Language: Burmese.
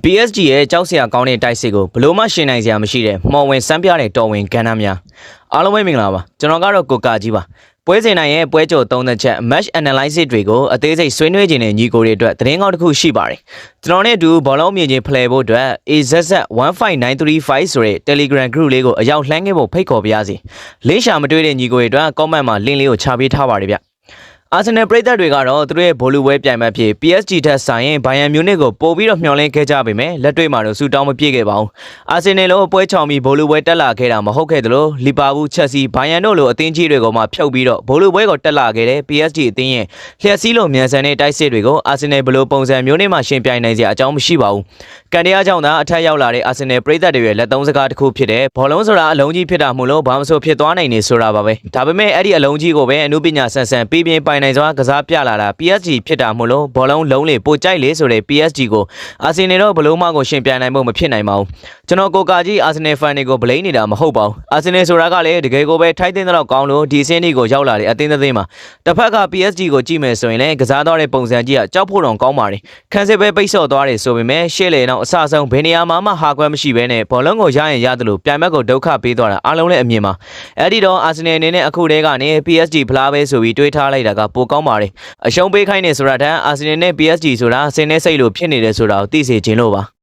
PSG ရဲ့ကြောက်စရာကောင်းတဲ့တိုက်စစ်ကိုဘလို့မှရှင်နိုင်စရာမရှိတဲ့မော်ဝင်စမ်းပြတဲ့တော်ဝင်ကဏ္ဍများအားလုံးပဲမင်္ဂလာပါကျွန်တော်ကတော့ကိုကာကြီးပါပွဲစဉ်တိုင်းရဲ့ပွဲကြော်သုံးသက်ချက် match analysis တွေကိုအသေးစိတ်ဆွေးနွေးခြင်းနဲ့ညီကိုတွေအတွက်သတင်းကောင်းတစ်ခုရှိပါတယ်ကျွန်တော်နဲ့အတူဘောလုံးမြင်ချင်းဖလှယ်ဖို့အတွက် AZZ15935 ဆိုတဲ့ Telegram group လေးကိုအရောက်လှမ်းခဲ့ဖို့ဖိတ်ခေါ်ပါရစေလင်းရှာမတွေ့တဲ့ညီကိုတွေအတွက် comment မှာ link လေးကိုချပေးထားပါတယ်ဗျအာဆင်နယ်ပရိသတ်တွေကတော့သူတို့ရဲ့ဘောလုံးပွဲပြိုင်ပွဲဖြစ် PSG ထက်ဆိုင်ရင်ဘိုင်ယန်မြူနစ်ကိုပို့ပြီးတော့မျှော်လင့်ခဲ့ကြပေမဲ့လက်တွေ့မှာတော့စူတောင်းမပြည့်ခဲ့ပါဘူး။အာဆင်နယ်လိုပွဲချောင်ပြီးဘောလုံးပွဲတက်လာခဲ့တာမဟုတ်ခဲ့သလိုလီဗာပူးချက်စီဘိုင်ယန်တို့လိုအသင်းကြီးတွေကိုမှဖြုတ်ပြီးတော့ဘောလုံးပွဲကိုတက်လာခဲ့တဲ့ PSG အသင်းရဲ့လျှက်စီးလိုမြန်ဆန်တဲ့တိုက်စစ်တွေကိုအာဆင်နယ်ဘလိုပုံစံမျိုးနဲ့မှရှင်ပြိုင်နိုင်စရာအကြောင်းမရှိပါဘူး။ကန်တရားကြောင့်သာအထက်ရောက်လာတဲ့အာဆင်နယ်ပရိသတ်တွေရဲ့လက်သုံးစကားတစ်ခုဖြစ်တဲ့ဘောလုံးဆိုတာအလုံးကြီးဖြစ်တာမို့လို့ဘာမှမဆိုဖြစ်သွားနိုင်နေဆိုတာပါပဲ။ဒါပေမဲ့အဲ့ဒီအလုံးကြီးကိုပဲအမှုပညာဆန်ဆန်ပြင်းပိုင်နိုင်စွာကစားပြလာတာ PSG ဖြစ်တာမို့လို့ဘောလုံးလုံးလေပိုကြိုက်လေဆိုတဲ့ PSG ကိုအာဆင်နယ်တော့ဘလုံးမကိုရှင်ပြိုင်နိုင်ဖို့မဖြစ်နိုင်ပါဘူးကျွန်တော်ကိုကာကြီးအာဆင်နယ်ဖန်တွေကိုဘလိမ့်နေတာမဟုတ်ပါဘူးအာဆင်နယ်ဆိုတာကလည်းတကယ်ကိုပဲထိုက်တဲ့တော့ကောင်းလို့ဒီအဆင့်တွေကိုရောက်လာတဲ့အသင်းသင်းမှာတစ်ဖက်က PSG ကိုကြည့်မယ်ဆိုရင်လည်းကစားသွားတဲ့ပုံစံကြီးကကြောက်ဖို့တော့ကောင်းပါတယ်ခန်းစစ်ပဲပိတ်ဆော့သွားတယ်ဆိုပေမဲ့ရှေ့လေတော့အဆအဆုံးဘယ်နေရာမှာဟာခွဲမရှိဘဲနဲ့ဘောလုံးကိုရရင်ရတယ်လို့ပြိုင်ဘက်ကိုဒုက္ခပေးသွားတာအားလုံးလည်းအမြင်ပါအဲ့ဒီတော့အာဆင်နယ်အနေနဲ့အခုတည်းကနေ PSG ဖလားပဲဆိုပြီးတွေးထားလိုက်တာကပိုကောင်းပါတယ်အရှုံးပေးခိုင်းနေဆိုတာတန်းအာဆင်နယ်နဲ့ PSG ဆိုတာဆင်းနေစိတ်လို့ဖြစ်နေတယ်ဆိုတာကိုသိစေချင်လို့ပါ